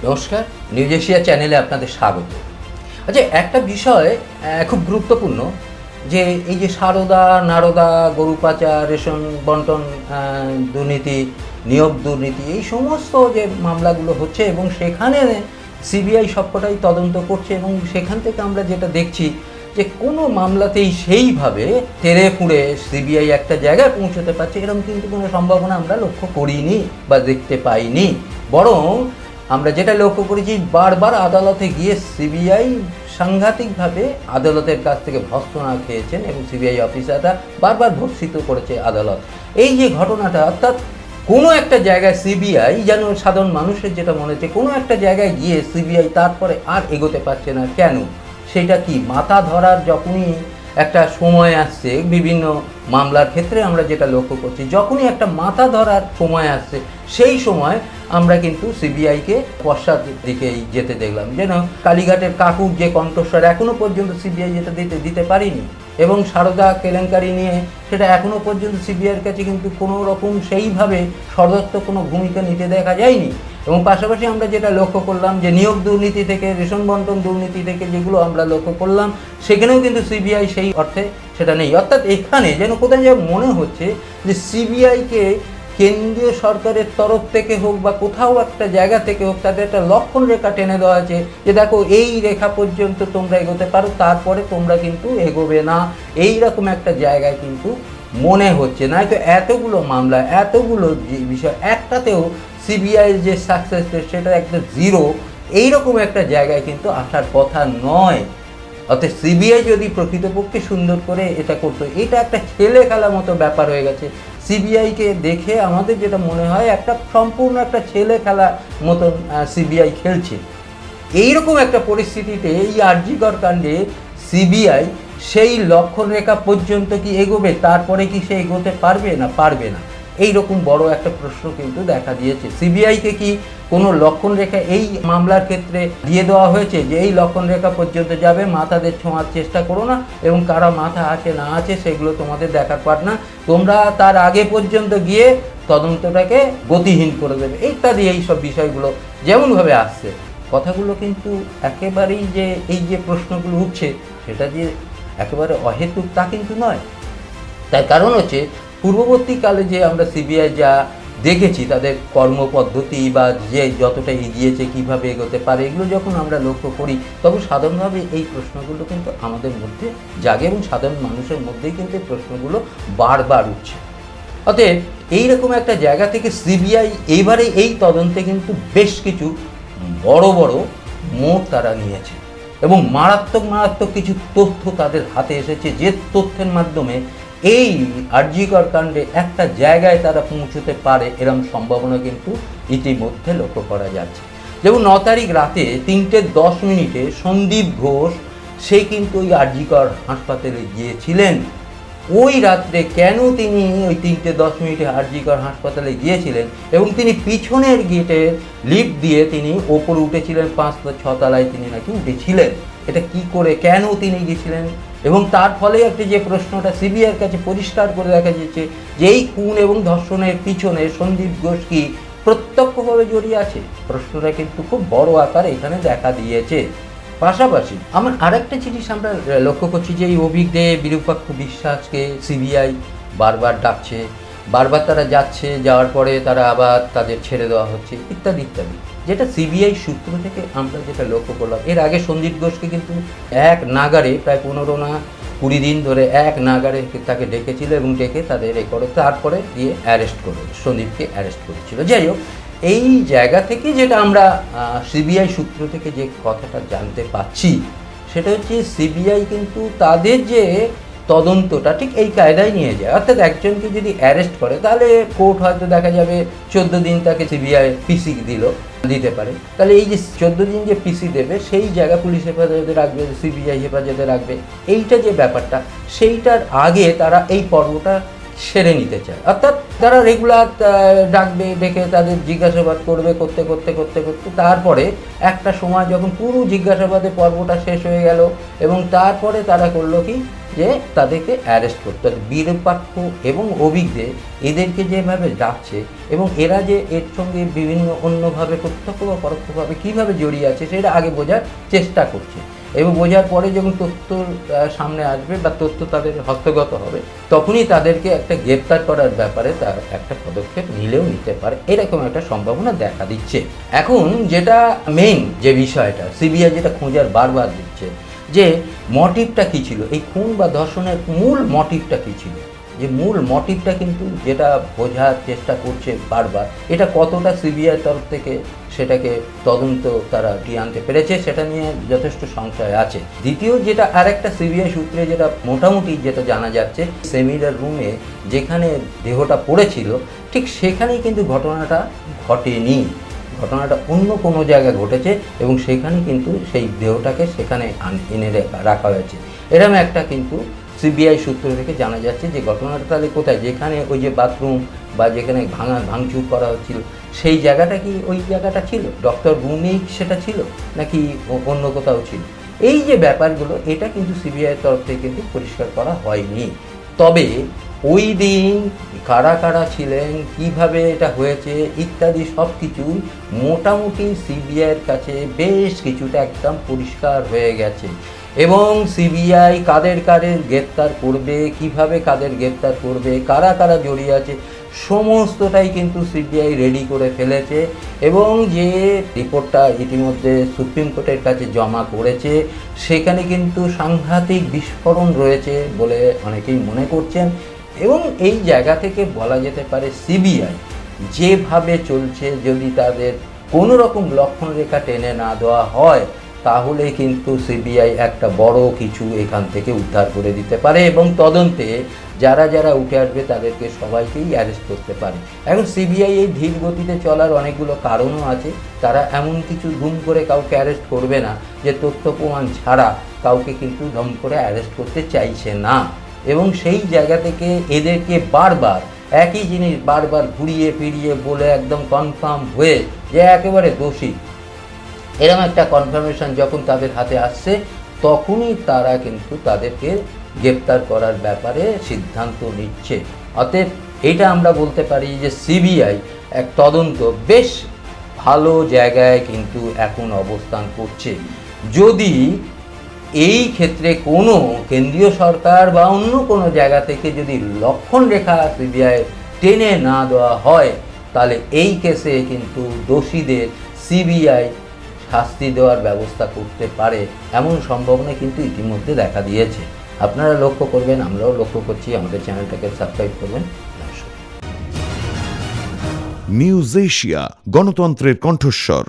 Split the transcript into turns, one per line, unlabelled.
নমস্কার, news Asia চ্যানেলে আপনাদের স্বাগত। আচ্ছা, একটা বিষয় খুব গুরুত্বপূর্ণ যে এই যে সারদা নারদা, গরু পাচার, রেশন বন্টন দুর্নীতি, নিয়োগ দুর্নীতি, এই সমস্ত যে মামলাগুলো হচ্ছে এবং সেখানে সিবিআই সবকটাই তদন্ত করছে এবং সেখান থেকে আমরা যেটা দেখছি যে কোনো মামলাতেই সেইভাবে তেড়ে ফুঁড়ে সিবিআই একটা জায়গায় পৌঁছতে পারছে এরকম কিন্তু কোনো সম্ভাবনা আমরা লক্ষ্য করিনি বা দেখতে পাইনি। বরং আমরা যেটা লক্ষ্য করেছি, বারবার আদালতে গিয়ে সিবিআই সাংঘাতিকভাবে আদালতের কাছ থেকে ভর্ৎসনা খেয়েছেন এবং সিবিআই অফিসাররা বারবার ভর্ৎসিত করেছে আদালত। এই যে ঘটনাটা, অর্থাৎ কোনো একটা জায়গায় সিবিআই যেন সাধারণ মানুষের যেটা মনে হচ্ছে কোনো একটা জায়গায় গিয়ে সিবিআই তারপরে আর এগোতে পারছে না। কেন? সেটা কি মাথা ধরার যখনই একটা সময় আসছে, বিভিন্ন মামলার ক্ষেত্রে আমরা যেটা লক্ষ্য করছি, যখনই একটা মাথা ধরার সময় আসছে সেই সময় আমরা কিন্তু সিবিআইকে পশ্চাৎ দিকেই যেতে দেখলাম। যেন কালীঘাটের কাকুর যে কণ্ঠস্বর এখনও পর্যন্ত সিবিআই যেটা দিতে পারিনি, এবং সারদা কেলেঙ্কারি নিয়ে সেটা এখনও পর্যন্ত সিবিআইয়ের কাছে কিন্তু কোনো রকম সেইভাবে সদর্থক কোনো ভূমিকা নিতে দেখা যায়নি। এবং পাশাপাশি আমরা যেটা লক্ষ্য করলাম যে নিয়োগ দুর্নীতি থেকে, রেশন বন্টন দুর্নীতি থেকে যেগুলো আমরা লক্ষ্য করলাম, সেখানেও কিন্তু সিবিআই সেই অর্থে সেটা নেই। অর্থাৎ এখানে যেন কোথায় যেন মনে হচ্ছে যে সিবিআইকে কেন্দ্রীয় সরকারের তরফ থেকে হোক বা কোথাও একটা জায়গা থেকে হোক, তাদের একটা লক্ষণ রেখা টেনে দেওয়া আছে যে দেখো এই রেখা পর্যন্ত তোমরা এগোতে পারো, তারপরে তোমরা কিন্তু এগোবে না, এই রকম একটা জায়গায় কিন্তু মনে হচ্ছে। নয়তো এতগুলো মামলা, এতগুলো বিষয়, একটাতেও সিবিআইয়ের যে সাকসেস রেট সেটা একটা জিরো, এইরকম একটা জায়গায় কিন্তু আসার কথা নয়। অর্থাৎ সিবিআই যদি প্রকৃতপক্ষে সুন্দর করে এটা করতো, এটা একটা ছেলে খেলার মতো ব্যাপার হয়ে গেছে। সিবিআইকে দেখে আমাদের যেটা মনে হয় একটা সম্পূর্ণ একটা ছেলে খেলা মতন সিবিআই খেলছে। এইরকম একটা পরিস্থিতিতে এই আরজিকর কাণ্ডে সিবিআই সেই লক্ষণ রেখা পর্যন্ত কি এগোবে, তারপরে কি সে এগোতে পারবে না পারবে না, এইরকম বড় একটা প্রশ্ন কিন্তু দেখা দিয়েছে। সিবিআইকে কি কোনো লক্ষণ রেখা এই মামলার ক্ষেত্রে দিয়ে দেওয়া হয়েছে যে এই লক্ষণ রেখা পর্যন্ত যাবে, মাথাদের ছোঁয়ার চেষ্টা করো না, এবং কারা মাথা আছে না আছে সেগুলো তোমাদের দেখার পার না, তোমরা তার আগে পর্যন্ত গিয়ে তদন্তটাকে গতিহীন করে দেবে ইত্যাদি এইসব বিষয়গুলো যেমনভাবে আসছে, কথাগুলো কিন্তু একেবারেই যে এই যে প্রশ্নগুলো উঠছে সেটা যে একেবারে অহেতুক তা কিন্তু নয়। তার কারণ হচ্ছে পূর্ববর্তীকালে যে আমরা সিবিআই যা দেখেছি, তাদের কর্মপদ্ধতি বা যে যতটা এগিয়েছে, কীভাবে এগোতে পারে, এগুলো যখন আমরা লক্ষ্য করি তখন সাধারণভাবে এই প্রশ্নগুলো কিন্তু আমাদের মধ্যে জাগে এবং সাধারণ মানুষের মধ্যেই কিন্তু প্রশ্নগুলো বারবার উঠছে। অতএব এইরকম একটা জায়গা থেকে সিবিআই এইবারে এই তদন্তে কিন্তু বেশ কিছু বড় বড় মোড় তারা নিয়েছে এবং মারাত্মক মারাত্মক কিছু তথ্য তাদের হাতে এসেছে, যে তথ্যের মাধ্যমে এই আরজিকর কাণ্ডে একটা জায়গায় তারা পৌঁছতে পারে এরকম সম্ভাবনা কিন্তু ইতিমধ্যে লক্ষ্য করা যাচ্ছে। যেমন 9 তারিখ রাতে 3:10 সন্দীপ ঘোষ সে কিন্তু ওই আরজিকর হাসপাতালে গিয়েছিলেন। ওই রাত্রে কেন তিনি ওই 3:10 আরজিকর হাসপাতালে গিয়েছিলেন এবং তিনি পিছনের গেটে লিফট দিয়ে তিনি ওপরে উঠেছিলেন, 5 বা 6 তলায় তিনি নাকি উঠেছিলেন। এটা কি করে, কেন তিনি গিয়েছিলেন, এবং তার ফলে একটা যে প্রশ্নটা সিবিআইয়ের কাছে পরিষ্কার করে দেখা যাচ্ছে যে এই খুন এবং ধর্ষণের পিছনে সন্দীপ ঘোষ কি প্রত্যক্ষভাবে জড়িয়ে আছে, প্রশ্নটা কিন্তু খুব বড় আকারে এখানে দেখা দিয়েছে। পাশাপাশি আমার আরেকটা জিনিস আমরা লক্ষ্য করছি যে এই অভিজ্ঞ বিরূপাক্ষ বিশ্বাসকে সিবিআই বারবার ডাকছে, বারবার তারা যাচ্ছে, যাওয়ার পরে তারা আবার তাদের ছেড়ে দেওয়া হচ্ছে ইত্যাদি ইত্যাদি, যেটা সিবিআই সূত্র থেকে আমরা যেটা লক্ষ্য করলাম। এর আগে সন্দীপ ঘোষকে কিন্তু এক নাগারে প্রায় 15 না 20 দিন ধরে এক নাগারে তাকে ডেকেছিল এবং ডেকে তাদের এ করে তারপরে দিয়ে অ্যারেস্ট করে সন্দীপকে অ্যারেস্ট করেছিল। যাই হোক, এই জায়গা থেকে যেটা আমরা সিবিআই সূত্র থেকে যে কথাটা জানতে পাচ্ছি সেটা হচ্ছে সিবিআই কিন্তু তাদের যে তদন্তটা ঠিক এই কায়দায় নিয়ে যায়। অর্থাৎ একজনকে যদি অ্যারেস্ট করে তাহলে কোর্ট হয়তো দেখা যাবে 14 দিন তাকে সিবিআই পিসি দিতে পারে, তাহলে এই যে 14 দিন যে পিসি দেবে সেই জায়গা পুলিশ হেফাজতে রাখবে, সিবিআই হেফাজতে রাখবে, এইটা যে ব্যাপারটা সেইটার আগে তারা এই পর্বটা সেরে নিতে চায়। অর্থাৎ তারা রেগুলার ডাকবে, ডেকে তাদের জিজ্ঞাসাবাদ করবে, করতে করতে করতে করতে তারপরে একটা সময় যখন পুরো জিজ্ঞাসাবাদের পর্বটা শেষ হয়ে গেল এবং তারপরে তারা করলো কি, যে তাদেরকে অ্যারেস্ট করতে হবে। বীরপাক্ষ এবং অভিজ্ঞদের এদেরকে যেভাবে যাচ্ছে এবং এরা যে এর সঙ্গে বিভিন্ন অন্যভাবে প্রত্যক্ষ বা পরোক্ষভাবে কীভাবে জড়িয়ে আছে সেটা আগে বোঝার চেষ্টা করছে এবং বোঝার পরে যখন তথ্য সামনে আসবে বা তথ্য তাদের হস্তগত হবে তখনই তাদেরকে একটা গ্রেপ্তার করার ব্যাপারে তার একটা পদক্ষেপ নিলেও নিতে পারে, এরকম একটা সম্ভাবনা দেখা দিচ্ছে। এখন যেটা মেইন যে বিষয়টা সিবিআই যেটা খোঁজার বারবার দিচ্ছে যে মোটিভটা কী ছিল, এই খুন বা ধর্ষণের মূল মোটিভটা কী ছিল, যে মূল মোটিভটা কিন্তু যেটা বোঝার চেষ্টা করছে বারবার, এটা কতটা সিবিআই তরফ থেকে সেটাকে তদন্ত তারা আনতে পেরেছে সেটা নিয়ে যথেষ্ট সংশয় আছে। দ্বিতীয় যেটা আরেকটা সিবিআই সূত্রে যেটা মোটামুটি যেটা জানা যাচ্ছে, সেমিনার রুমে যেখানে দেহটা পড়েছিল ঠিক সেখানেই কিন্তু ঘটনাটা ঘটেনি, ঘটনাটা অন্য কোনো জায়গায় ঘটেছে এবং সেখানে কিন্তু সেই দেহটাকে সেখানে এনে রাখা হয়েছে। এরকম একটা কিন্তু সিবিআই সূত্র থেকে জানা যাচ্ছে যে ঘটনাটা তাহলে কোথায়, যেখানে ওই যে বাথরুম বা যেখানে ভাঙচুর করা হচ্ছিল সেই জায়গাটা কি ওই জায়গাটা ছিল, ডক্টর রুমেই সেটা ছিল নাকি অন্য কোথাও ছিল, এই যে ব্যাপারগুলো এটা কিন্তু সিবিআইয়ের তরফ থেকে কিন্তু পরিষ্কার করা হয়নি। তবে ওই দিন কারা কারা ছিলেন, কিভাবে এটা হয়েছে ইত্যাদি সব কিছুই মোটামুটি সিবিআইয়ের কাছে বেশ কিছুটা একদম পরিষ্কার হয়ে গেছে এবং সিবিআই কাদের কাদের গ্রেপ্তার করবে, কিভাবে কাদের গ্রেপ্তার করবে, কারা কারা জড়িয়ে আছে সমস্তটাই কিন্তু সিবিআই রেডি করে ফেলেছে এবং যে রিপোর্টটা ইতিমধ্যে সুপ্রিম কোর্টের কাছে জমা করেছে সেখানে কিন্তু সাংঘাতিক বিস্ফোরণ রয়েছে বলে অনেকেই মনে করছেন এবং এই জায়গা থেকে বলা যেতে পারে সিবিআই যেভাবে চলছে যদি তাদের কোনো রকম লক্ষণরেখা টেনে না দেওয়া হয় তাহলে কিন্তু সিবিআই একটা বড় কিছু এখান থেকে উদ্ধার করে দিতে পারে এবং তদন্তে যারা যারা উঠে আসবে তাদেরকে সবাইকেই অ্যারেস্ট করতে পারে। এখন সিবিআই এই ধীর গতিতে চলার অনেকগুলো কারণও আছে, তারা এমন কিছু ধুম করে কাউকে অ্যারেস্ট করবে না যে তথ্য প্রমাণ ছাড়া কাউকে কিন্তু ধম করে অ্যারেস্ট করতে চাইছে না এবং সেই জায়গা থেকে এদেরকে বারবার একই জিনিস বারবার ঘুরিয়ে ফিরিয়ে বলে একদম কনফার্ম হয়ে যে একেবারে দোষী এরকম একটা কনফার্মেশন যখন তাদের হাতে আসছে তখনই তারা কিন্তু তাদেরকে গ্রেপ্তার করার ব্যাপারে সিদ্ধান্ত নিচ্ছে। অতএব এটা আমরা বলতে পারি যে সিবিআই এক তদন্ত বেশ ভালো জায়গায় কিন্তু এখন অবস্থান করছে। যদি এই ক্ষেত্রে কোনো কেন্দ্রীয় সরকার বা অন্য কোনো জায়গা থেকে যদি লক্ষণ রেখা সিবিআই টেনে না দেওয়া হয় তাহলে এই কেসে কিন্তু দোষীদের সিবিআই শাস্তি দেওয়ার ব্যবস্থা করতে পারে, এমন সম্ভাবনা কিন্তু ইতিমধ্যে দেখা দিয়েছে। আপনারা লক্ষ্য করবেন, আমরাও লক্ষ্য করছি, আমাদের চ্যানেলটাকে সাবস্ক্রাইব করবেন।
নিউজ এশিয়া, গণতন্ত্রের কণ্ঠস্বর।